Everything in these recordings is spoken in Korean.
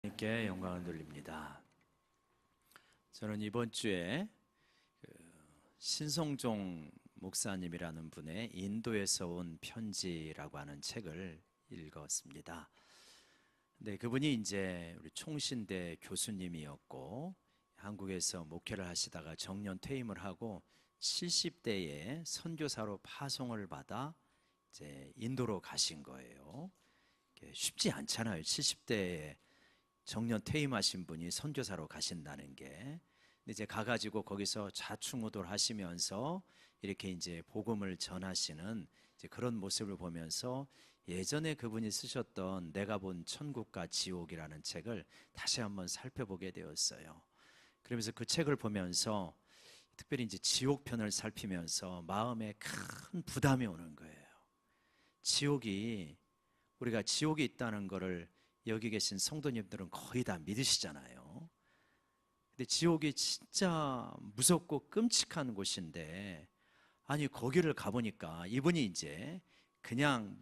하나님께 영광을 돌립니다. 저는 이번 주에 신성종 목사님이라는 분의 인도에서 온 편지라고 하는 책을 읽었습니다. 근데 그분이 이제 우리 총신대 교수님이었고 한국에서 목회를 하시다가 정년 퇴임을 하고 70대에 선교사로 파송을 받아 이제 인도로 가신 거예요. 쉽지 않잖아요. 70대에 정년 퇴임하신 분이 선교사로 가신다는 게. 근데 이제 가가지고 거기서 좌충우돌 하시면서 이렇게 이제 복음을 전하시는 이제 그런 모습을 보면서 예전에 그분이 쓰셨던 내가 본 천국과 지옥이라는 책을 다시 한번 살펴보게 되었어요. 그러면서 그 책을 보면서 특별히 이제 지옥편을 살피면서 마음에 큰 부담이 오는 거예요. 우리가 지옥이 있다는 거를 여기 계신 성도님들은 거의 다 믿으시잖아요. 근데 지옥이 진짜 무섭고 끔찍한 곳인데, 아니 거기를 가보니까 이분이 이제 그냥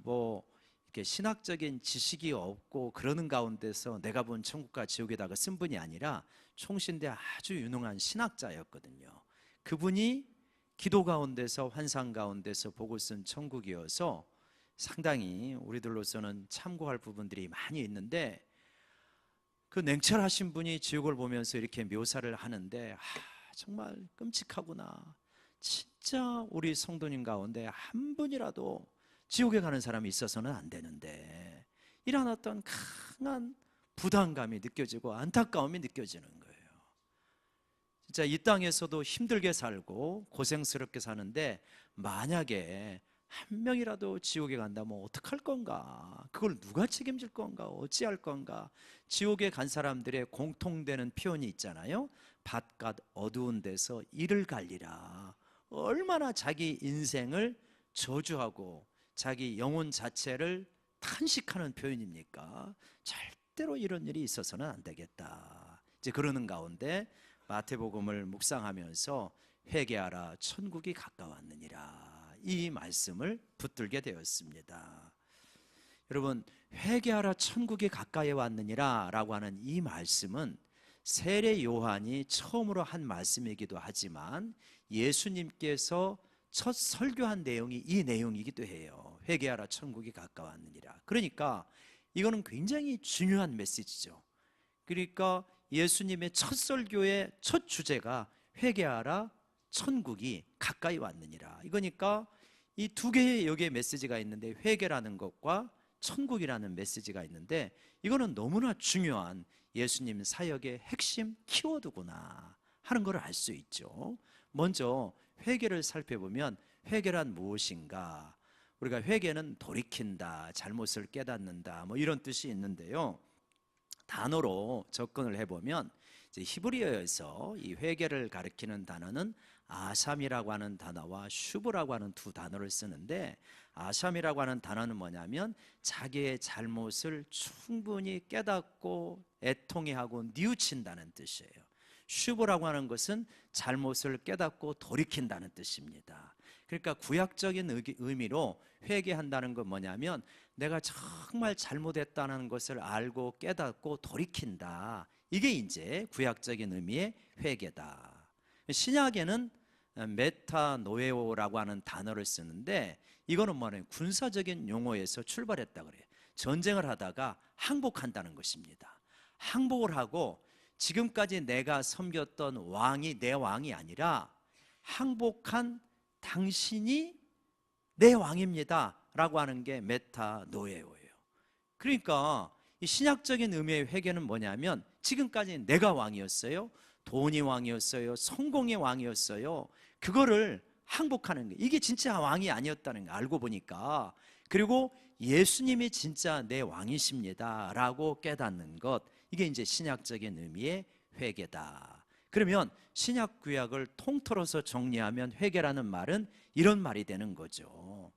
이렇게 신학적인 지식이 없고 그러는 가운데서 내가 본 천국과 지옥에다가 쓴 분이 아니라 총신대 아주 유능한 신학자였거든요. 그분이 기도 가운데서 환상 가운데서 보고 쓴 천국이어서 상당히 우리들로서는 참고할 부분들이 많이 있는데, 그 냉철하신 분이 지옥을 보면서 이렇게 묘사를 하는데 정말 끔찍하구나. 진짜 우리 성도님 가운데 한 분이라도 지옥에 가는 사람이 있어서는 안 되는데, 이런 어떤 강한 부담감이 느껴지고 안타까움이 느껴지는 거예요. 진짜 이 땅에서도 힘들게 살고 고생스럽게 사는데 만약에 한 명이라도 지옥에 간다면 어떡할 건가? 그걸 누가 책임질 건가? 어찌할 건가? 지옥에 간 사람들의 공통되는 표현이 있잖아요. 바깥 어두운 데서 이를 갈리라. 얼마나 자기 인생을 저주하고 자기 영혼 자체를 탄식하는 표현입니까? 절대로 이런 일이 있어서는 안 되겠다. 이제 그러는 가운데 마태복음을 묵상하면서 회개하라 천국이 가까웠느니라, 이 말씀을 붙들게 되었습니다. 여러분, 회개하라 천국이 가까이 왔느니라 라고 하는 이 말씀은 세례 요한이 처음으로 한 말씀이기도 하지만 예수님께서 첫 설교한 내용이 이 내용이기도 해요. 회개하라 천국이 가까웠느니라. 그러니까 이거는 굉장히 중요한 메시지죠. 그러니까 예수님의 첫 설교의 첫 주제가 회개하라 천국이 가까이 왔느니라. 이거니까 이 두 개의 여기에 메시지가 있는데, 회개라는 것과 천국이라는 메시지가 있는데, 이거는 너무나 중요한 예수님 사역의 핵심 키워드구나 하는 걸 알 수 있죠. 먼저 회개를 살펴보면 회개란 무엇인가? 우리가 회개는 돌이킨다, 잘못을 깨닫는다, 이런 뜻이 있는데요. 단어로 접근을 해보면 이제 히브리어에서 이 회개를 가리키는 단어는 아샴이라고 하는 단어와 슈브라고 하는 두 단어를 쓰는데, 아샴이라고 하는 단어는 뭐냐면 자기의 잘못을 충분히 깨닫고 애통해하고 뉘우친다는 뜻이에요. 슈브라고 하는 것은 잘못을 깨닫고 돌이킨다는 뜻입니다. 그러니까 구약적인 의미로 회개한다는 건 뭐냐면 내가 정말 잘못했다는 것을 알고 깨닫고 돌이킨다. 이게 이제 구약적인 의미의 회개다. 신약에는 메타노에오라고 하는 단어를 쓰는데, 이거는 뭐냐면 군사적인 용어에서 출발했다 그래요. 전쟁을 하다가 항복한다는 것입니다. 항복을 하고 지금까지 내가 섬겼던 왕이 내 왕이 아니라 항복한 당신이 내 왕입니다 라고 하는 게 메타노에오예요. 그러니까 이 신약적인 의미의 회개는 뭐냐면 지금까지 내가 왕이었어요, 돈이 왕이었어요, 성공의 왕이었어요. 그거를 항복하는 거예요. 이게 진짜 왕이 아니었다는 거 알고 보니까. 그리고 예수님이 진짜 내 왕이십니다 라고 깨닫는 것, 이게 이제 신약적인 의미의 회개다. 그러면 신약 구약을 통틀어서 정리하면 회개라는 말은 이런 말이 되는 거죠.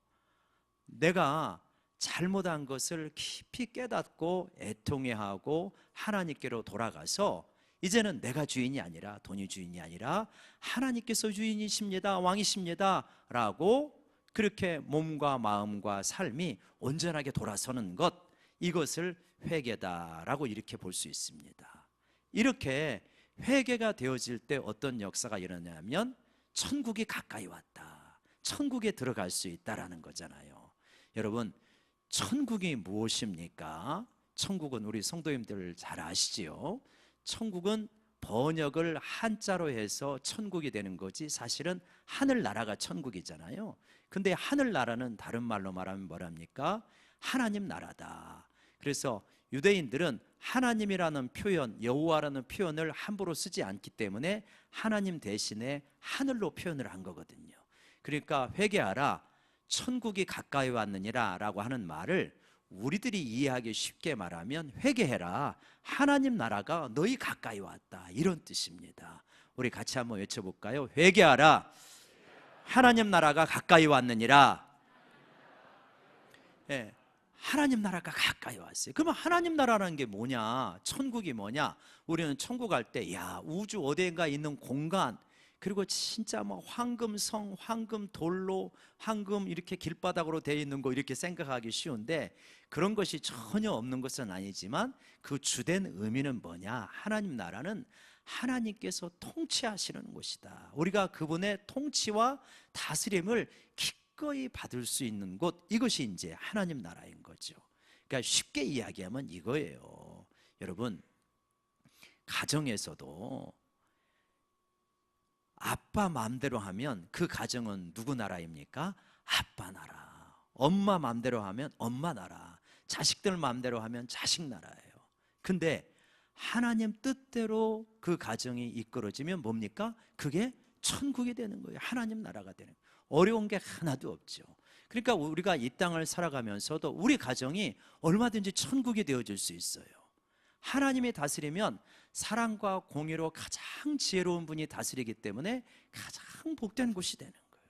내가 잘못한 것을 깊이 깨닫고 애통해하고 하나님께로 돌아가서 이제는 내가 주인이 아니라, 돈이 주인이 아니라 하나님께서 주인이십니다, 왕이십니다 라고 그렇게 몸과 마음과 삶이 온전하게 돌아서는 것, 이것을 회개다라고 이렇게 볼 수 있습니다. 이렇게 회개가 되어질 때 어떤 역사가 일어나냐면 천국이 가까이 왔다, 천국에 들어갈 수 있다라는 거잖아요. 여러분, 천국이 무엇입니까? 천국은 우리 성도님들 잘 아시지요? 천국은 번역을 한자로 해서 천국이 되는 거지 사실은 하늘나라가 천국이잖아요. 근데 하늘나라는 다른 말로 말하면 뭐랍니까? 하나님 나라다. 그래서 유대인들은 하나님이라는 표현, 여호와라는 표현을 함부로 쓰지 않기 때문에 하나님 대신에 하늘로 표현을 한 거거든요. 그러니까 회개하라, 천국이 가까이 왔느니라 라고 하는 말을 우리들이 이해하기 쉽게 말하면 회개해라, 하나님 나라가 너희 가까이 왔다, 이런 뜻입니다. 우리 같이 한번 외쳐볼까요? 회개하라, 하나님 나라가 가까이 왔느니라. 예, 하나님 나라가 가까이 왔어요. 그러면 하나님 나라라는 게 뭐냐? 천국이 뭐냐? 우리는 천국 갈 때 야, 우주 어디인가 있는 공간, 그리고 진짜 뭐 황금성, 황금 돌로, 황금 이렇게 길바닥으로 되어 있는 거 이렇게 생각하기 쉬운데 그런 것이 전혀 없는 것은 아니지만 그 주된 의미는 뭐냐? 하나님 나라는 하나님께서 통치하시는 곳이다. 우리가 그분의 통치와 다스림을 기꺼이 받을 수 있는 곳, 이것이 이제 하나님 나라인 거죠. 그러니까 쉽게 이야기하면 이거예요. 여러분, 가정에서도 아빠 마음대로 하면 그 가정은 누구 나라입니까? 아빠 나라. 엄마 마음대로 하면 엄마 나라. 자식들 마음대로 하면 자식 나라예요. 근데 하나님 뜻대로 그 가정이 이끌어지면 뭡니까? 그게 천국이 되는 거예요. 하나님 나라가 되는 거예요. 어려운 게 하나도 없죠. 그러니까 우리가 이 땅을 살아가면서도 우리 가정이 얼마든지 천국이 되어질 수 있어요. 하나님이 다스리면 사랑과 공의로 가장 지혜로운 분이 다스리기 때문에 가장 복된 곳이 되는 거예요.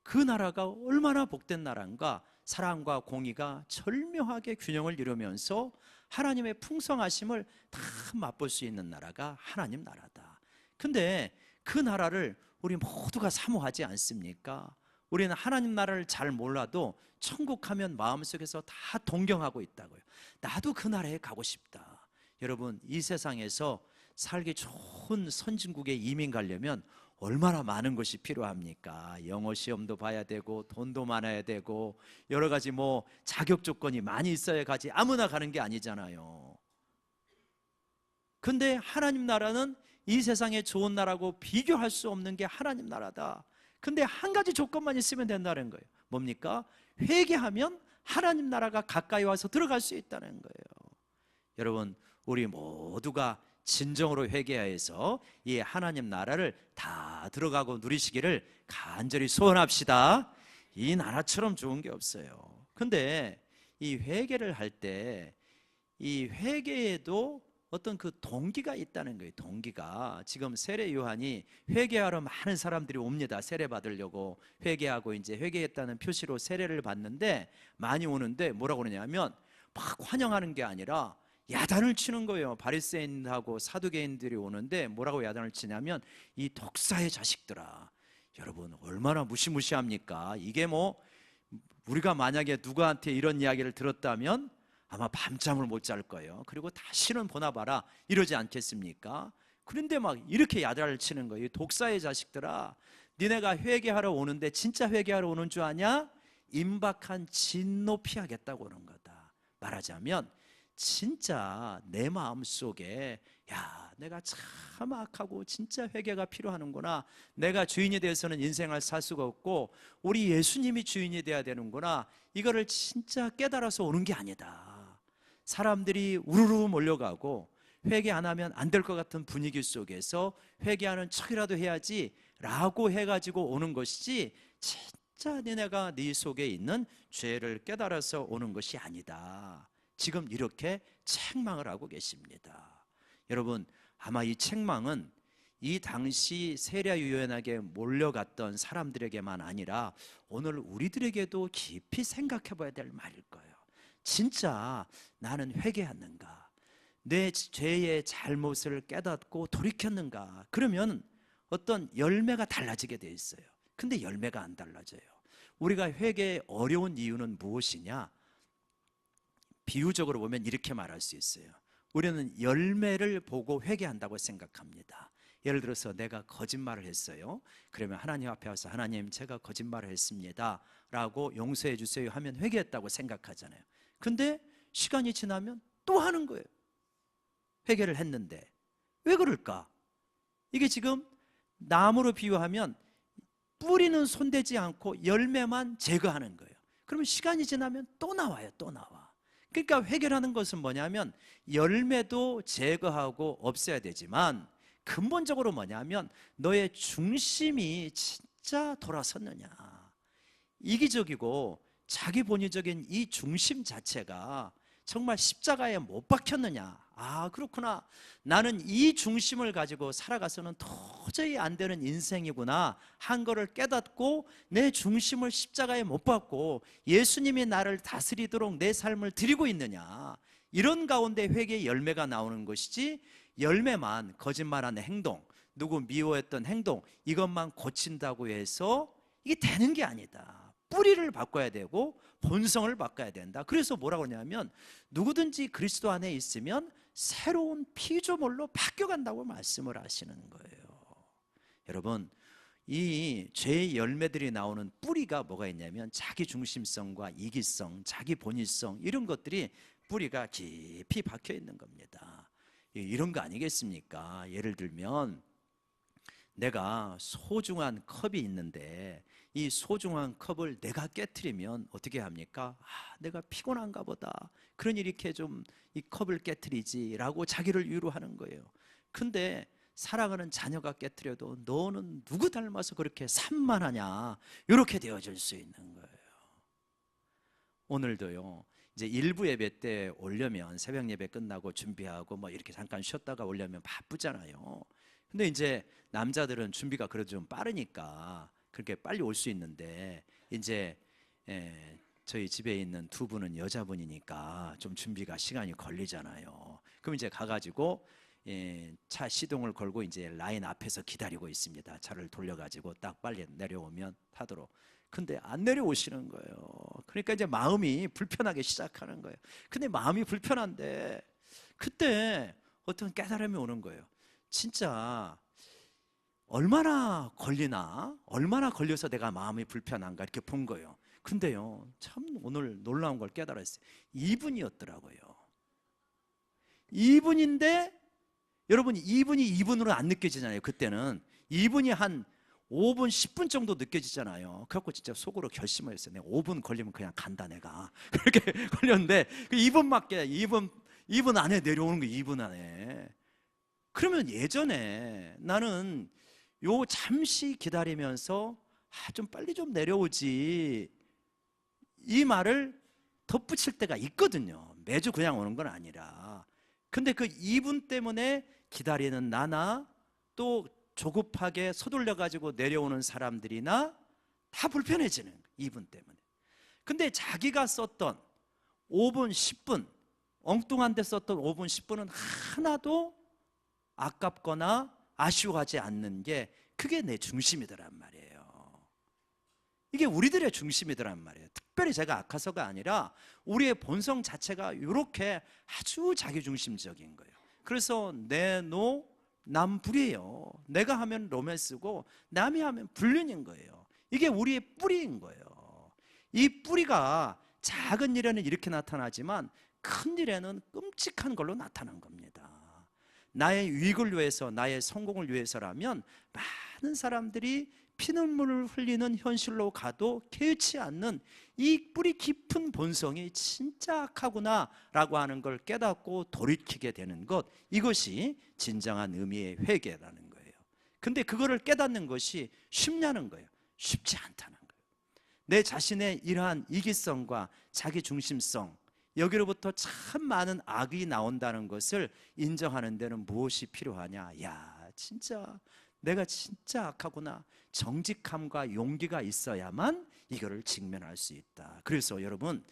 그 나라가 얼마나 복된 나라인가? 사랑과 공의가 절묘하게 균형을 이루면서 하나님의 풍성하심을 다 맛볼 수 있는 나라가 하나님 나라다. 근데 그 나라를 우리 모두가 사모하지 않습니까? 우리는 하나님 나라를 잘 몰라도 천국 하면 마음속에서 다 동경하고 있다고요. 나도 그 나라에 가고 싶다. 여러분, 이 세상에서 살기 좋은 선진국에 이민 가려면 얼마나 많은 것이 필요합니까? 영어 시험도 봐야 되고 돈도 많아야 되고 여러 가지 뭐 자격 조건이 많이 있어야 가지 아무나 가는 게 아니잖아요. 근데 하나님 나라는 이 세상에 좋은 나라고 비교할 수 없는 게 하나님 나라다. 근데 한 가지 조건만 있으면 된다는 거예요. 뭡니까? 회개하면 하나님 나라가 가까이 와서 들어갈 수 있다는 거예요. 여러분, 우리 모두가 진정으로 회개해서 이 하나님 나라를 다 들어가고 누리시기를 간절히 소원합시다. 이 나라처럼 좋은 게 없어요. 근데 이 회개를 할 때 이 회개에도 어떤 그 동기가 있다는 거예요. 동기가 지금 세례 요한이 회개하러 많은 사람들이 옵니다. 세례 받으려고 회개하고 이제 회개했다는 표시로 세례를 받는데 많이 오는데 뭐라고 그러냐면 막 환영하는 게 아니라 야단을 치는 거예요. 바리새인하고 사두개인들이 오는데 뭐라고 야단을 치냐면 이 독사의 자식들아. 여러분, 얼마나 무시무시합니까? 이게 뭐 우리가 만약에 누구한테 이런 이야기를 들었다면 아마 밤잠을 못 잘 거예요. 그리고 다시는 보나 봐라 이러지 않겠습니까? 그런데 막 이렇게 야단을 치는 거예요. 독사의 자식들아, 니네가 회개하러 오는데 진짜 회개하러 오는 줄 아냐? 임박한 진노 피하겠다고 오는 거다. 말하자면 진짜 내 마음속에 야, 내가 참 악하고 진짜 회개가 필요하는구나, 내가 주인이 되어서는 인생을 살 수가 없고 우리 예수님이 주인이 돼야 되는구나, 이거를 진짜 깨달아서 오는 게 아니다. 사람들이 우르르 몰려가고 회개 안 하면 안 될 것 같은 분위기 속에서 회개하는 척이라도 해야지 라고 해가지고 오는 것이지 진짜 너네가 네 속에 있는 죄를 깨달아서 오는 것이 아니다. 지금 이렇게 책망을 하고 계십니다. 여러분, 아마 이 책망은 이 당시 세례요한에게 몰려갔던 사람들에게만 아니라 오늘 우리들에게도 깊이 생각해 봐야 될 말일 거예요. 진짜 나는 회개했는가? 내 죄의 잘못을 깨닫고 돌이켰는가? 그러면 어떤 열매가 달라지게 돼 있어요. 근데 열매가 안 달라져요. 우리가 회개에 어려운 이유는 무엇이냐? 비유적으로 보면 이렇게 말할 수 있어요. 우리는 열매를 보고 회개한다고 생각합니다. 예를 들어서 내가 거짓말을 했어요. 그러면 하나님 앞에 와서 하나님 제가 거짓말을 했습니다 라고 용서해 주세요 하면 회개했다고 생각하잖아요. 근데 시간이 지나면 또 하는 거예요. 회개를 했는데 왜 그럴까? 이게 지금 나무로 비유하면 뿌리는 손대지 않고 열매만 제거하는 거예요. 그러면 시간이 지나면 또 나와요. 또 나와. 그러니까 회개라는 것은 뭐냐면 열매도 제거하고 없애야 되지만 근본적으로 뭐냐면 너의 중심이 진짜 돌아섰느냐, 이기적이고 자기 본위적인 이 중심 자체가 정말 십자가에 못 박혔느냐. 아, 그렇구나, 나는 이 중심을 가지고 살아가서는 도저히 안 되는 인생이구나 한 거를 깨닫고 내 중심을 십자가에 못 박고 예수님이 나를 다스리도록 내 삶을 드리고 있느냐, 이런 가운데 회개의 열매가 나오는 것이지, 열매만 거짓말하는 행동, 누구 미워했던 행동, 이것만 고친다고 해서 이게 되는 게 아니다. 뿌리를 바꿔야 되고 본성을 바꿔야 된다. 그래서 뭐라고 하냐면 누구든지 그리스도 안에 있으면 새로운 피조물로 바뀌어간다고 말씀을 하시는 거예요. 여러분, 이 죄의 열매들이 나오는 뿌리가 뭐가 있냐면 자기 중심성과 이기성, 자기 본의성, 이런 것들이 뿌리가 깊이 박혀 있는 겁니다. 이런 거 아니겠습니까? 예를 들면 내가 소중한 컵이 있는데 이 소중한 컵을 내가 깨트리면 어떻게 합니까? 아, 내가 피곤한가 보다, 그러니 이렇게 좀 이 컵을 깨트리지 라고 자기를 위로하는 거예요. 근데 사랑하는 자녀가 깨트려도 너는 누구 닮아서 그렇게 산만하냐, 이렇게 되어질 수 있는 거예요. 오늘도요, 이제 일부 예배 때 오려면 새벽 예배 끝나고 준비하고 뭐 이렇게 잠깐 쉬었다가 오려면 바쁘잖아요. 근데 이제 남자들은 준비가 그래도 좀 빠르니까 그렇게 빨리 올 수 있는데, 이제 저희 집에 있는 두 분은 여자분이니까 좀 준비가 시간이 걸리잖아요. 그럼 이제 가가지고 차 시동을 걸고 이제 라인 앞에서 기다리고 있습니다. 차를 돌려가지고 딱 빨리 내려오면 타도록. 근데 안 내려오시는 거예요. 그러니까 이제 마음이 불편하기 시작하는 거예요. 근데 마음이 불편한데 그때 어떤 깨달음이 오는 거예요. 진짜 얼마나 걸리나, 얼마나 걸려서 내가 마음이 불편한가 이렇게 본 거예요. 근데요, 참 오늘 놀라운 걸 깨달았어요. 2분이었더라고요. 2분인데 여러분, 2분이 2분으로 안 느껴지잖아요. 그때는 2분이 한 5분, 10분 정도 느껴지잖아요. 그래갖고 진짜 속으로 결심을 했어요. 내가 5분 걸리면 그냥 간다 내가. 그렇게 걸렸는데 그 2분밖에, 2분 안에 내려오는 거, 2분 안에. 그러면 예전에 나는 요 잠시 기다리면서 좀 빨리 좀 내려오지, 이 말을 덧붙일 때가 있거든요. 매주 그냥 오는 건 아니라. 근데 그 2분 때문에 기다리는 나나 또 조급하게 서둘려 가지고 내려오는 사람들이나 다 불편해지는 거예요. 2분 때문에. 근데 자기가 썼던 5분, 10분, 엉뚱한 데 썼던 5분, 10분은 하나도 아깝거나 아쉬워하지 않는 게 그게 내 중심이더란 말이에요. 이게 우리들의 중심이더란 말이에요. 특별히 제가 악해서가 아니라 우리의 본성 자체가 이렇게 아주 자기중심적인 거예요. 그래서 내노 남불이에요. 내가 하면 로맨스고 남이 하면 불륜인 거예요. 이게 우리의 뿌리인 거예요. 이 뿌리가 작은 일에는 이렇게 나타나지만 큰 일에는 끔찍한 걸로 나타난 겁니다. 나의 유익을 위해서, 나의 성공을 위해서라면 많은 사람들이 피눈물을 흘리는 현실로 가도 개의치 않는 이 뿌리 깊은 본성이 진짜 악하구나 라고 하는 걸 깨닫고 돌이키게 되는 것, 이것이 진정한 의미의 회개라는 거예요. 근데 그거를 깨닫는 것이 쉽냐는 거예요. 쉽지 않다는 거예요. 내 자신의 이러한 이기성과 자기중심성, 여기로부터 참 많은 악이 나온다는 것을 인정하는 데는 무엇이 필요하냐? 야, 진짜 내가 진짜 악하구나. 정직함과 용기가 있어야만 이거를 직면할 수 있다. 그래서 여러분,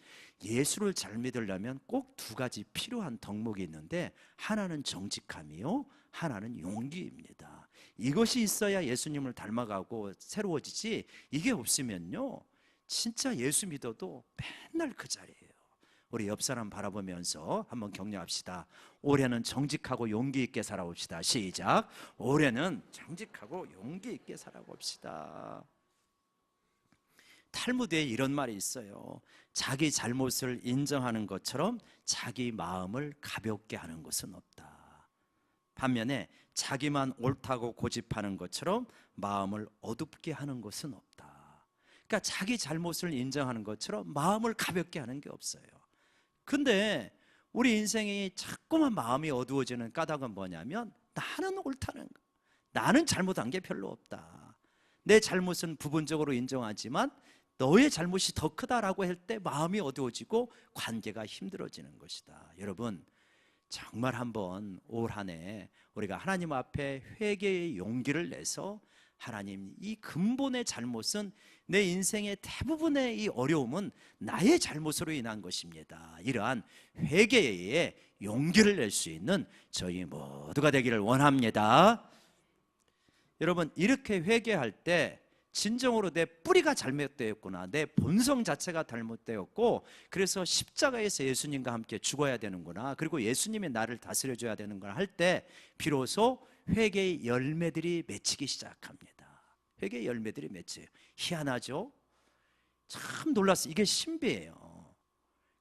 예수를 잘 믿으려면 꼭 두 가지 필요한 덕목이 있는데, 하나는 정직함이요, 하나는 용기입니다. 이것이 있어야 예수님을 닮아가고 새로워지지, 이게 없으면요 진짜 예수 믿어도 맨날 그 자리예요. 우리 옆 사람 바라보면서 한번 격려합시다. 올해는 정직하고 용기 있게 살아봅시다. 시작. 올해는 정직하고 용기 있게 살아봅시다. 탈무드에 이런 말이 있어요. 자기 잘못을 인정하는 것처럼 자기 마음을 가볍게 하는 것은 없다. 반면에 자기만 옳다고 고집하는 것처럼 마음을 어둡게 하는 것은 없다. 그러니까 자기 잘못을 인정하는 것처럼 마음을 가볍게 하는 게 없어요. 근데 우리 인생이 자꾸만 마음이 어두워지는 까닭은 뭐냐면 나는 옳다는 거, 나는 잘못한 게 별로 없다, 내 잘못은 부분적으로 인정하지만 너의 잘못이 더 크다라고 할 때 마음이 어두워지고 관계가 힘들어지는 것이다. 여러분, 정말 한번 올 한 해 우리가 하나님 앞에 회개의 용기를 내서 하나님, 이 근본의 잘못은, 내 인생의 대부분의 이 어려움은 나의 잘못으로 인한 것입니다, 이러한 회개의 용기를 낼 수 있는 저희 모두가 되기를 원합니다. 여러분, 이렇게 회개할 때 진정으로 내 뿌리가 잘못되었구나, 내 본성 자체가 잘못되었고 그래서 십자가에서 예수님과 함께 죽어야 되는구나, 그리고 예수님이 나를 다스려줘야 되는 걸 할 때 비로소 회개의 열매들이 맺히기 시작합니다. 회개의 열매들이 맺혀요. 희한하죠? 참 놀랐어요. 이게 신비예요.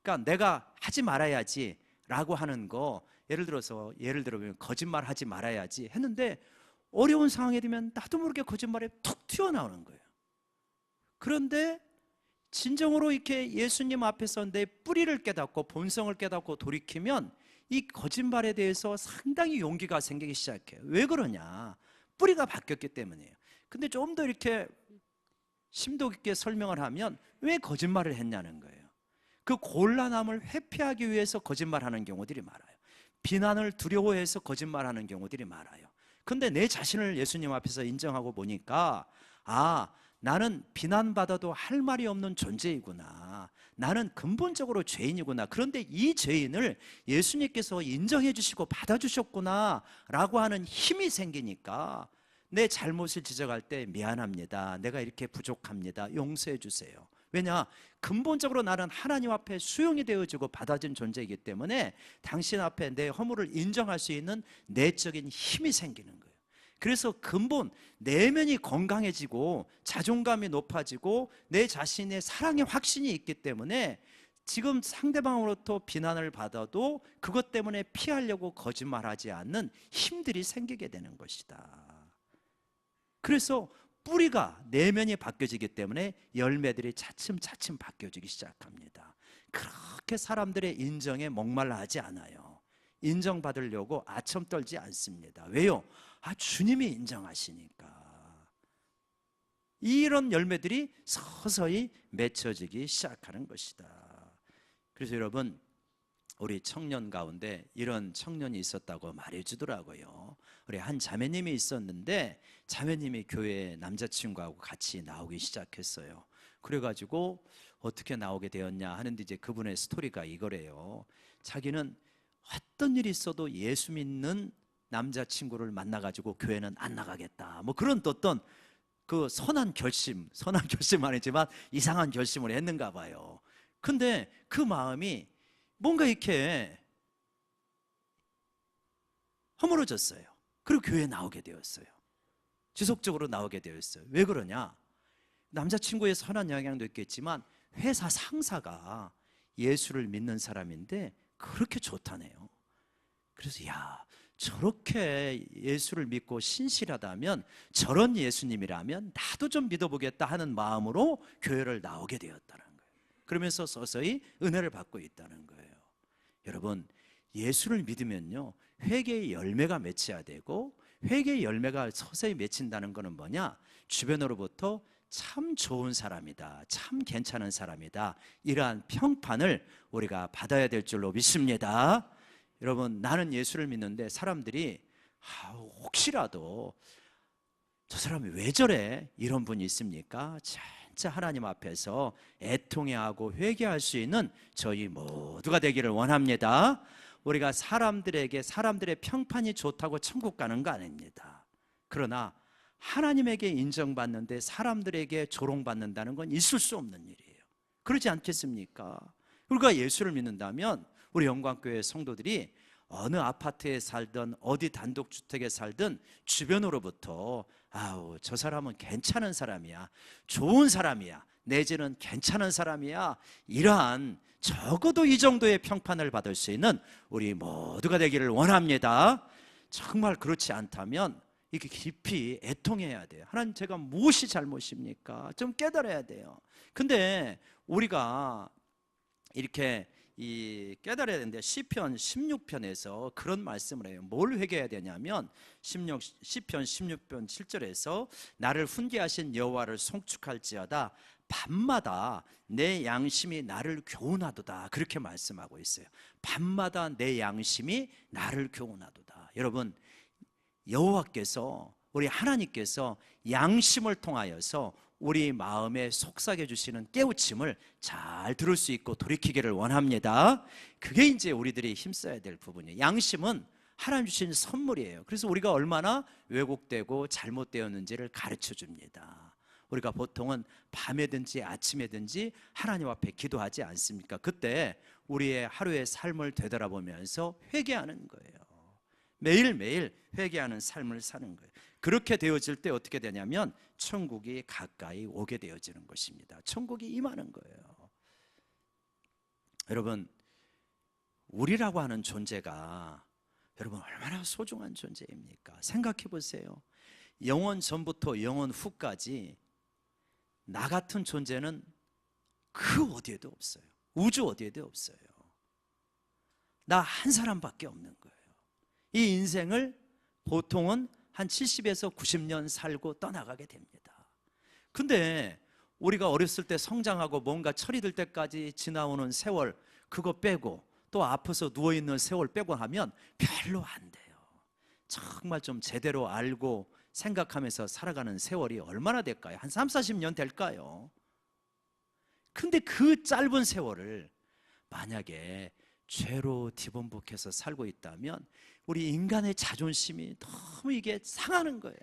그러니까 내가 하지 말아야지 라고 하는 거, 예를 들어 거짓말 하지 말아야지 했는데 어려운 상황에 되면 나도 모르게 거짓말이 툭 튀어나오는 거예요. 그런데 진정으로 이렇게 예수님 앞에서 내 뿌리를 깨닫고 본성을 깨닫고 돌이키면 이 거짓말에 대해서 상당히 용기가 생기기 시작해요. 왜 그러냐? 뿌리가 바뀌었기 때문이에요. 근데 좀 더 이렇게 심도 깊게 설명을 하면 왜 거짓말을 했냐는 거예요. 그 곤란함을 회피하기 위해서 거짓말하는 경우들이 많아요. 비난을 두려워해서 거짓말하는 경우들이 많아요. 근데 내 자신을 예수님 앞에서 인정하고 보니까, 아, 나는 비난받아도 할 말이 없는 존재이구나, 나는 근본적으로 죄인이구나, 그런데 이 죄인을 예수님께서 인정해 주시고 받아주셨구나 라고 하는 힘이 생기니까 내 잘못을 지적할 때 미안합니다, 내가 이렇게 부족합니다, 용서해 주세요. 왜냐? 근본적으로 나는 하나님 앞에 수용이 되어지고 받아진 존재이기 때문에 당신 앞에 내 허물을 인정할 수 있는 내적인 힘이 생기는 거예요. 그래서 근본 내면이 건강해지고 자존감이 높아지고 내 자신의 사랑의 확신이 있기 때문에 지금 상대방으로부터 비난을 받아도 그것 때문에 피하려고 거짓말하지 않는 힘들이 생기게 되는 것이다. 그래서 뿌리가, 내면이 바뀌어지기 때문에 열매들이 차츰차츰 바뀌어지기 시작합니다. 그렇게 사람들의 인정에 목말라 하지 않아요. 인정받으려고 아첨 떨지 않습니다. 왜요? 주님이 인정하시니까. 이런 열매들이 서서히 맺혀지기 시작하는 것이다. 그래서 여러분, 우리 청년 가운데 이런 청년이 있었다고 말해주더라고요. 우리 한 자매님이 있었는데 자매님이 교회에 남자친구하고 같이 나오기 시작했어요. 그래가지고 어떻게 나오게 되었냐 하는데 이제 그분의 스토리가 이거래요. 자기는 어떤 일이 있어도 예수 믿는 남자친구를 만나가지고 교회는 안 나가겠다, 뭐 그런 어떤 그 선한 결심은 아니지만 이상한 결심을 했는가 봐요. 근데 그 마음이 뭔가 이렇게 허물어졌어요. 그리고 교회에 나오게 되었어요. 지속적으로 나오게 되었어요. 왜 그러냐? 남자친구의 선한 영향도 있겠지만 회사 상사가 예수를 믿는 사람인데 그렇게 좋다네요. 그래서 저렇게 예수를 믿고 신실하다면, 저런 예수님이라면 나도 좀 믿어보겠다 하는 마음으로 교회를 나오게 되었다는 거예요. 그러면서 서서히 은혜를 받고 있다는 거예요. 여러분, 예수를 믿으면요, 회개의 열매가 맺혀야 되고, 회개의 열매가 서서히 맺힌다는 것은 뭐냐? 주변으로부터 참 좋은 사람이다, 참 괜찮은 사람이다, 이러한 평판을 우리가 받아야 될 줄로 믿습니다. 여러분, 나는 예수를 믿는데 사람들이 혹시라도 저 사람이 왜 저래? 이런 분이 있습니까? 진짜 하나님 앞에서 애통해하고 회개할 수 있는 저희 모두가 되기를 원합니다. 우리가 사람들의 평판이 좋다고 천국 가는 거 아닙니다. 그러나 하나님에게 인정받는데 사람들에게 조롱받는다는 건 있을 수 없는 일이에요. 그러지 않겠습니까? 우리가 예수를 믿는다면 우리 영광교회 성도들이 어느 아파트에 살든 어디 단독주택에 살든 주변으로부터 아우 저 사람은 괜찮은 사람이야, 좋은 사람이야, 내지는 괜찮은 사람이야, 이러한 적어도 이 정도의 평판을 받을 수 있는 우리 모두가 되기를 원합니다. 정말 그렇지 않다면 이게 깊이 애통해야 돼요. 하나님, 제가 무엇이 잘못입니까? 좀 깨달아야 돼요. 근데 우리가 이렇게 깨달아야 되는데, 시편 16편에서 그런 말씀을 해요. 뭘 회개해야 되냐면 시편 16편 7절에서 나를 훈계하신 여호와를 송축할지어다 밤마다 내 양심이 나를 교훈하도다, 그렇게 말씀하고 있어요. 밤마다 내 양심이 나를 교훈하도다. 여러분, 여호와께서, 우리 하나님께서 양심을 통하여서 우리 마음에 속삭여 주시는 깨우침을 잘 들을 수 있고 돌이키기를 원합니다. 그게 이제 우리들이 힘써야 될 부분이에요. 양심은 하나님 주신 선물이에요. 그래서 우리가 얼마나 왜곡되고 잘못되었는지를 가르쳐 줍니다. 우리가 보통은 밤에든지 아침에든지 하나님 앞에 기도하지 않습니까? 그때 우리의 하루의 삶을 되돌아보면서 회개하는 거예요. 매일매일 회개하는 삶을 사는 거예요. 그렇게 되어질 때 어떻게 되냐면 천국이 가까이 오게 되어지는 것입니다. 천국이 임하는 거예요. 여러분, 우리라고 하는 존재가 여러분 얼마나 소중한 존재입니까? 생각해 보세요. 영원 전부터 영원 후까지 나 같은 존재는 그 어디에도 없어요. 우주 어디에도 없어요. 나 한 사람밖에 없는 거예요. 이 인생을 보통은 한 70에서 90년 살고 떠나가게 됩니다. 근데 우리가 어렸을 때 성장하고 뭔가 철이 들 때까지 지나오는 세월, 그거 빼고 또 아파서 누워있는 세월 빼고 하면 별로 안 돼요. 정말 좀 제대로 알고 생각하면서 살아가는 세월이 얼마나 될까요? 한 3, 40년 될까요? 근데 그 짧은 세월을 만약에 죄로 뒤범벅해서 살고 있다면 우리 인간의 자존심이 너무 이게 상하는 거예요.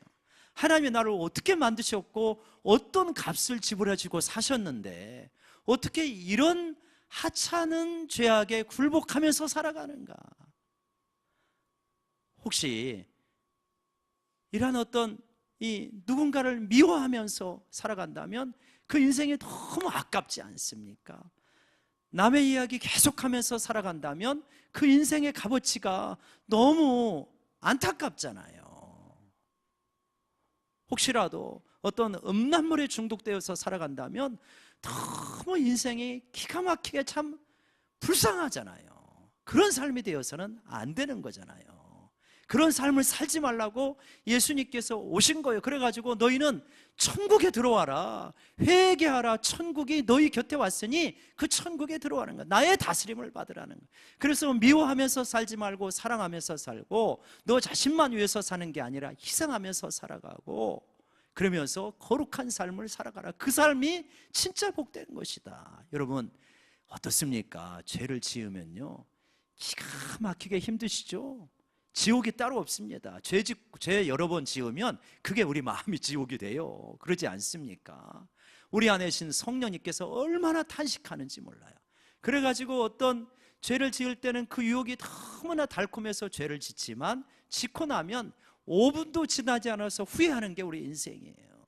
하나님이 나를 어떻게 만드셨고 어떤 값을 지불해 주고 사셨는데 어떻게 이런 하찮은 죄악에 굴복하면서 살아가는가? 혹시 이러한 어떤 이 누군가를 미워하면서 살아간다면 그 인생이 너무 아깝지 않습니까? 남의 이야기 계속하면서 살아간다면 그 인생의 값어치가 너무 안타깝잖아요. 혹시라도 어떤 음란물에 중독되어서 살아간다면 너무 인생이 기가 막히게 참 불쌍하잖아요. 그런 삶이 되어서는 안 되는 거잖아요. 그런 삶을 살지 말라고 예수님께서 오신 거예요. 그래가지고 너희는 천국에 들어와라, 회개하라, 천국이 너희 곁에 왔으니 그 천국에 들어가는 거야. 나의 다스림을 받으라는 거야. 그래서 미워하면서 살지 말고 사랑하면서 살고 너 자신만 위해서 사는 게 아니라 희생하면서 살아가고 그러면서 거룩한 삶을 살아가라. 그 삶이 진짜 복된 것이다. 여러분 어떻습니까? 죄를 지으면요 기가 막히게 힘드시죠? 지옥이 따로 없습니다. 죄 여러 번 지으면 그게 우리 마음이 지옥이 돼요. 그러지 않습니까? 우리 안에 계신 성령님께서 얼마나 탄식하는지 몰라요. 그래가지고 어떤 죄를 지을 때는 그 유혹이 너무나 달콤해서 죄를 짓지만 짓고 나면 5분도 지나지 않아서 후회하는 게 우리 인생이에요.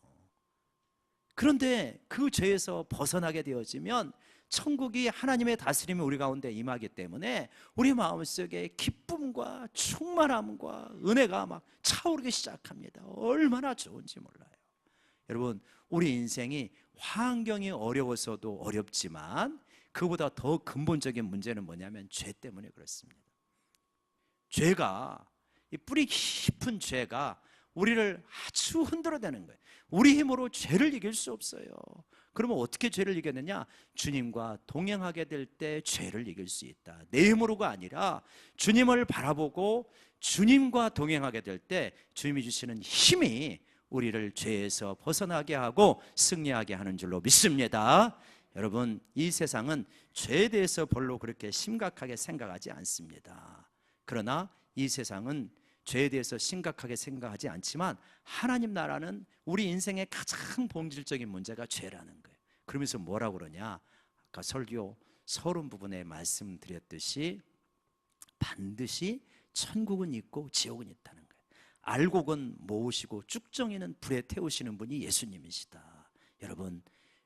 그런데 그 죄에서 벗어나게 되어지면 천국이 하나님의 다스림이 우리 가운데 임하기 때문에 우리 마음속에 기쁨과 충만함과 은혜가 막 차오르기 시작합니다. 얼마나 좋은지 몰라요. 여러분 우리 인생이 환경이 어려워서도 어렵지만 그보다 더 근본적인 문제는 뭐냐면 죄 때문에 그렇습니다. 죄가, 이 뿌리 깊은 죄가 우리를 아주 흔들어대는 거예요. 우리 힘으로 죄를 이길 수 없어요. 그러면 어떻게 죄를 이겼느냐? 주님과 동행하게 될 때 죄를 이길 수 있다. 내 힘으로가 아니라 주님을 바라보고 주님과 동행하게 될 때 주님이 주시는 힘이 우리를 죄에서 벗어나게 하고 승리하게 하는 줄로 믿습니다. 여러분 이 세상은 죄에 대해서 별로 그렇게 심각하게 생각하지 않습니다. 그러나 이 세상은 죄에 대해서 심각하게 생각하지 않지만 하나님 나라는 우리 인생의 가장 본질적인 문제가 죄라는 거예요. 그러면서 뭐라고 그러냐? 아까 설교 서론 부분에 말씀드렸듯이 반드시 천국은 있고 지옥은 있다는 거예요. 알곡은 모으시고 쭉정이는 불에 태우시는 분이 예수님이시다. 여러분,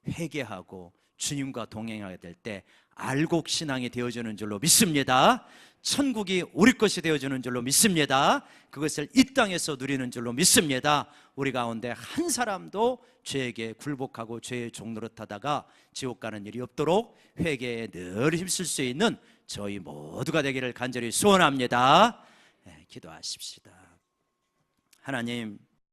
회개하고 주님과 동행하게 될 때 알곡 신앙이 되어주는 줄로 믿습니다. 천국이 우리 것이 되어주는 줄로 믿습니다. 그것을 이 땅에서 누리는 줄로 믿습니다. 우리 가운데 한 사람도 죄에게 굴복하고 죄의 종노릇하다가 지옥 가는 일이 없도록 회개에 늘 힘쓸 수 있는 저희 모두가 되기를 간절히 소원합니다. 기도하십시다. 하나님,